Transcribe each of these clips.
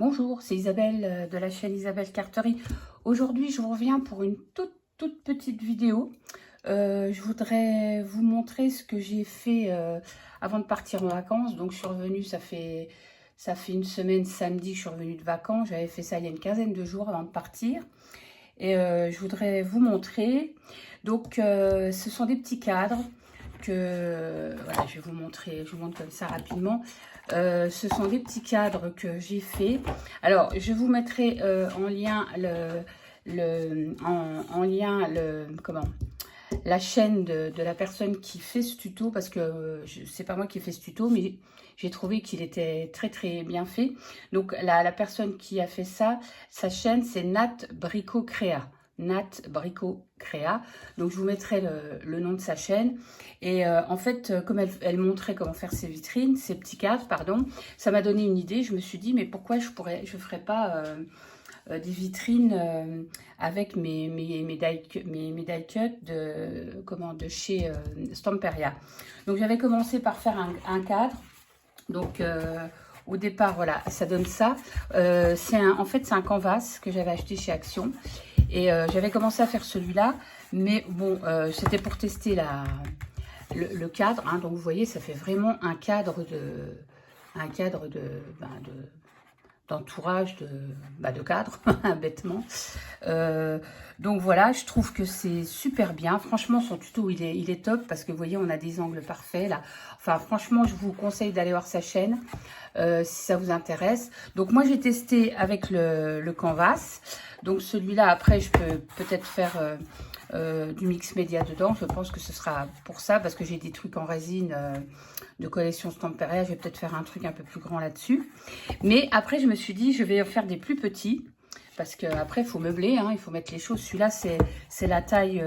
Bonjour, c'est Isabelle de la chaîne Isabelle Carterie. Aujourd'hui, je vous reviens pour une toute petite vidéo. Je voudrais vous montrer ce que j'ai fait avant de partir en vacances. Donc, je suis revenue, ça fait une semaine, samedi, je suis revenue de vacances. J'avais fait ça il y a une quinzaine de jours avant de partir. Et je voudrais vous montrer. Donc, ce sont des petits cadres que voilà, je vais vous montrer. Je vous montre comme ça rapidement. Ce sont des petits cadres que j'ai fait. Alors, je vous mettrai en lien la chaîne de la personne qui fait ce tuto, parce que c'est pas moi qui ai fait ce tuto, mais j'ai trouvé qu'il était très bien fait. Donc la personne qui a fait ça, sa chaîne c'est Nat Bricot Créa. Nat Bricot Créa. Donc je vous mettrai le nom de sa chaîne. Et en fait, comme elle montrait comment faire ses vitrines, ses petits cadres, pardon, ça m'a donné une idée. Je me suis dit, mais pourquoi je ferais pas des vitrines avec mes die cut de chez Stamperia. Donc j'avais commencé par faire un cadre. Donc au départ, voilà, ça donne ça. En fait, c'est un canvas que j'avais acheté chez Action. Et j'avais commencé à faire celui-là. Mais bon, c'était pour tester le cadre. Hein. Donc vous voyez, ça fait vraiment un cadre d'entourage de cadre, bêtement. Donc voilà, je trouve que c'est super bien. Franchement, son tuto, il est top parce que vous voyez, on a des angles parfaits là. Enfin, franchement, je vous conseille d'aller voir sa chaîne si ça vous intéresse. Donc moi, j'ai testé avec le canvas. Donc celui-là, après, je peux peut-être faire du mix média dedans. Je pense que ce sera pour ça parce que j'ai des trucs en résine de collection Stamperia. Je vais peut-être faire un truc un peu plus grand là-dessus. Mais après, je me suis dit, je vais faire des plus petits. Parce qu'après, il faut meubler, hein, il faut mettre les choses. Celui-là, c'est la taille,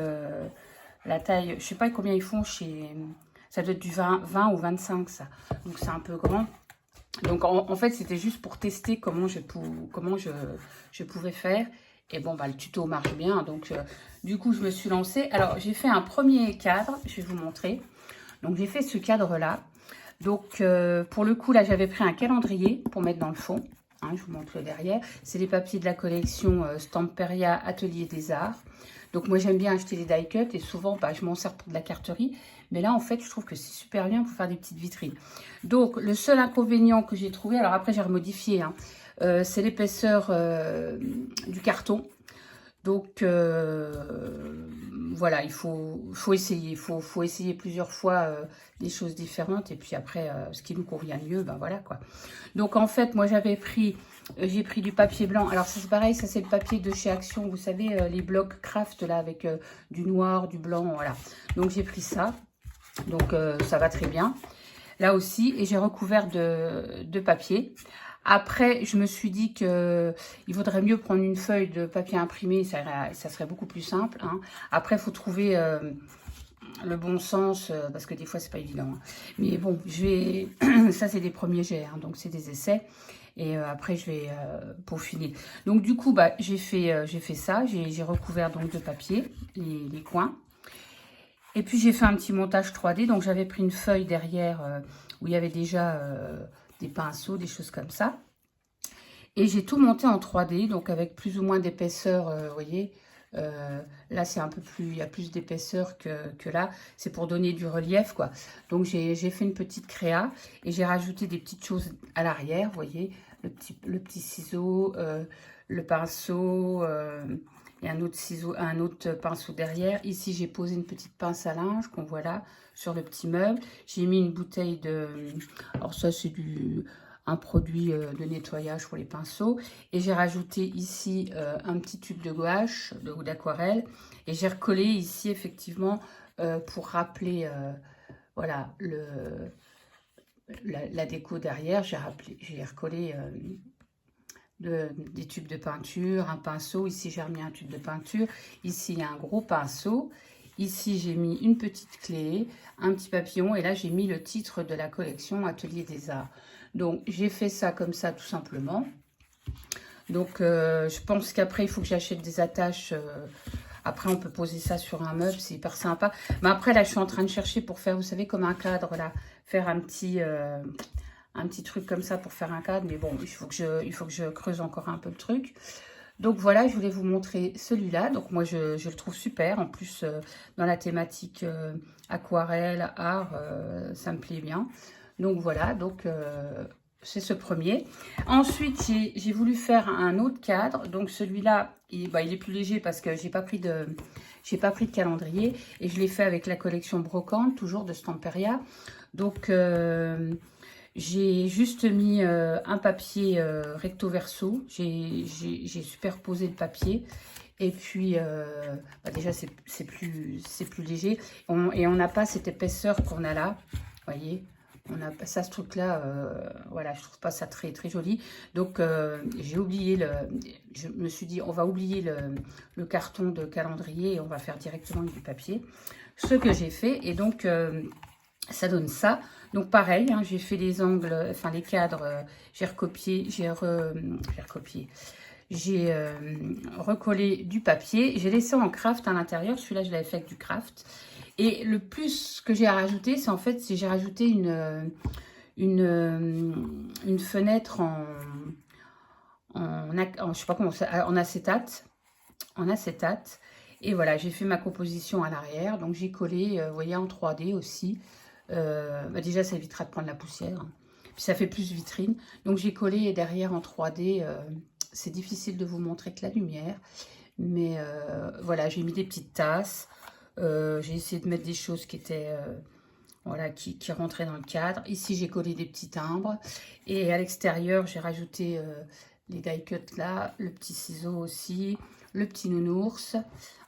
je sais pas combien ils font chez... Ça doit être du 20 ou 25, ça. Donc, c'est un peu grand. Donc, en fait, c'était juste pour tester comment je pouvais faire. Et bon, bah, le tuto marche bien. Donc, du coup, je me suis lancée. Alors, j'ai fait un premier cadre. Je vais vous montrer. Donc, j'ai fait ce cadre-là. Donc, pour le coup, là, j'avais pris un calendrier pour mettre dans le fond. Hein, je vous montre le derrière. C'est les papiers de la collection Stamperia Atelier des Arts. Donc, moi, j'aime bien acheter les die cut et souvent, bah, je m'en sers pour de la carterie. Mais là, en fait, je trouve que c'est super bien pour faire des petites vitrines. Donc, le seul inconvénient que j'ai trouvé, alors après, j'ai remodifié, hein, c'est l'épaisseur du carton. Donc, voilà, il faut essayer. Il faut essayer plusieurs fois des choses différentes. Et puis après, ce qui nous convient mieux, ben voilà quoi. Donc, en fait, moi, j'ai pris du papier blanc. Alors, ça, c'est pareil, ça, c'est le papier de chez Action. Vous savez, les blocs craft, là, avec du noir, du blanc, voilà. Donc, j'ai pris ça. Donc, ça va très bien. Là aussi, et j'ai recouvert de papier. Après, je me suis dit que il vaudrait mieux prendre une feuille de papier imprimé, ça serait beaucoup plus simple. Hein. Après, il faut trouver le bon sens, parce que des fois, c'est pas évident. Hein. Mais bon, ça, c'est des premiers jets, hein, donc c'est des essais. Et après, je vais peaufiner. Donc, du coup, bah, j'ai fait ça. J'ai recouvert donc de papier les coins. Et puis, j'ai fait un petit montage 3D. Donc, j'avais pris une feuille derrière où il y avait déjà... des pinceaux, des choses comme ça. Et j'ai tout monté en 3D, donc avec plus ou moins d'épaisseur, vous voyez. Là, c'est un peu plus, il y a plus d'épaisseur que là. C'est pour donner du relief, quoi. Donc, j'ai fait une petite créa et j'ai rajouté des petites choses à l'arrière, vous voyez. Le petit ciseau, le pinceau, et un autre pinceau derrière. Ici, j'ai posé une petite pince à linge qu'on voit là sur le petit meuble. J'ai mis une bouteille de... Alors ça, c'est un produit de nettoyage pour les pinceaux. Et j'ai rajouté ici un petit tube de gouache ou d'aquarelle. Et j'ai recollé ici, effectivement, pour rappeler, voilà, la déco derrière. J'ai recollé... des tubes de peinture, un pinceau. Ici, j'ai remis un tube de peinture. Ici, il y a un gros pinceau. Ici, j'ai mis une petite clé, un petit papillon. Et là, j'ai mis le titre de la collection Atelier des Arts. Donc, j'ai fait ça comme ça, tout simplement. Donc, je pense qu'après, il faut que j'achète des attaches. Après, on peut poser ça sur un meuble. C'est hyper sympa. Mais après, là, je suis en train de chercher pour faire, vous savez, comme un cadre, là. Faire un petit un petit truc comme ça pour faire un cadre. Mais bon, il faut que je creuse encore un peu le truc. Donc voilà, je voulais vous montrer celui-là. Donc moi, je le trouve super. En plus, dans la thématique aquarelle, art, ça me plaît bien. Donc voilà, donc c'est ce premier. Ensuite, j'ai voulu faire un autre cadre. Donc celui-là, il est plus léger parce que j'ai pas pris de calendrier. Et je l'ai fait avec la collection Brocante, toujours de Stamperia. Donc j'ai juste mis un papier recto verso. J'ai superposé le papier. Et puis, déjà, c'est plus léger. Et on n'a pas cette épaisseur qu'on a là. Vous voyez, on a pas ça, ce truc-là. Voilà, je trouve pas ça très, très joli. Donc, j'ai oublié je me suis dit, on va oublier le carton de calendrier et on va faire directement avec du papier. Ce que j'ai fait. Et donc, ça donne ça. Donc pareil, hein, j'ai fait les angles, enfin les cadres, j'ai recopié, j'ai recollé du papier. J'ai laissé en craft à l'intérieur. Celui-là, je l'avais fait avec du craft. Et le plus que j'ai à rajouter, c'est en fait, j'ai rajouté une fenêtre je sais pas comment ça, en acétate. Et voilà, j'ai fait ma composition à l'arrière. Donc j'ai collé, vous voyez, en 3D aussi. Déjà, ça évitera de prendre la poussière. Puis ça fait plus vitrine. Donc j'ai collé derrière en 3D. C'est difficile de vous montrer que la lumière. Mais voilà, j'ai mis des petites tasses. J'ai essayé de mettre des choses qui étaient... voilà, qui rentraient dans le cadre. Ici, j'ai collé des petits timbres. Et à l'extérieur, j'ai rajouté les die cuts là, le petit ciseau aussi, le petit nounours.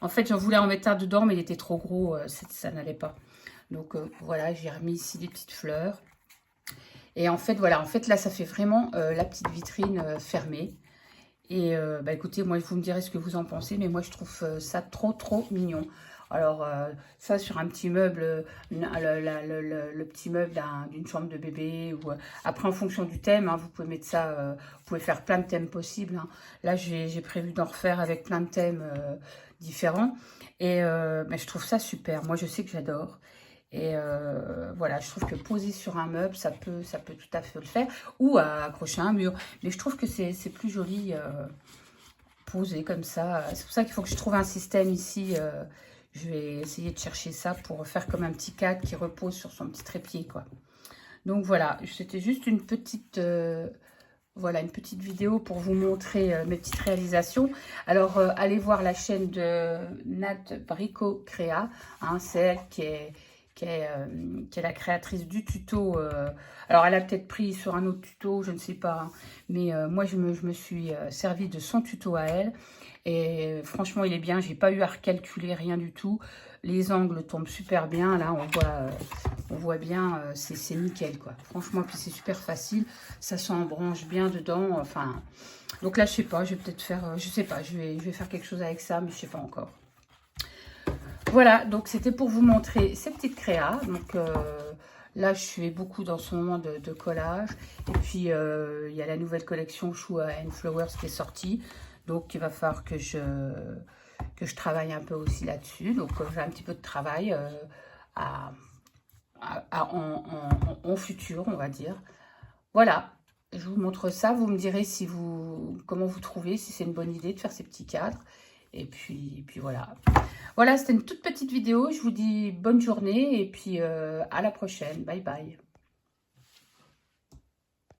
En fait, j'en voulais en mettre un dedans, mais il était trop gros, ça n'allait pas. Donc voilà, j'ai remis ici des petites fleurs. Et en fait, voilà, là, ça fait vraiment la petite vitrine fermée. Et écoutez, moi, vous me direz ce que vous en pensez, mais moi, je trouve ça trop, trop mignon. Alors, ça, sur un petit meuble, le petit meuble d'une chambre de bébé, ou après, en fonction du thème, hein, vous pouvez mettre ça, vous pouvez faire plein de thèmes possibles. Hein. Là, j'ai prévu d'en refaire avec plein de thèmes différents. Et je trouve ça super. Moi, je sais que j'adore. Et voilà, je trouve que poser sur un meuble, ça peut tout à fait le faire. Ou à accrocher à un mur. Mais je trouve que c'est plus joli posé comme ça. C'est pour ça qu'il faut que je trouve un système ici. Je vais essayer de chercher ça pour faire comme un petit cadre qui repose sur son petit trépied, quoi. Donc voilà, c'était juste une petite... voilà, une petite vidéo pour vous montrer mes petites réalisations. Alors, allez voir la chaîne de Nat Bricot Créa. Hein, c'est elle qui est la créatrice du tuto. Alors, elle a peut-être pris sur un autre tuto, je ne sais pas. Hein, mais moi, je me suis servi de son tuto à elle. Et franchement, il est bien. J'ai pas eu à recalculer rien du tout. Les angles tombent super bien. Là, on voit bien, c'est nickel, quoi. Franchement, puis c'est super facile. Ça s'embranche bien dedans. Enfin, donc là, je sais pas. Je vais peut-être faire, je sais pas. Je vais faire quelque chose avec ça, mais je sais pas encore. Voilà, donc c'était pour vous montrer ces petites créas. Donc là, je fais beaucoup dans ce moment de collage. Et puis, il y a la nouvelle collection Chou and Flowers qui est sortie. Donc, il va falloir que je travaille un peu aussi là-dessus. Donc, j'ai un petit peu de travail en futur, on va dire. Voilà, je vous montre ça. Vous me direz comment vous trouvez, si c'est une bonne idée de faire ces petits cadres. Et puis voilà. Voilà, c'était une toute petite vidéo. Je vous dis bonne journée et puis à la prochaine. Bye bye.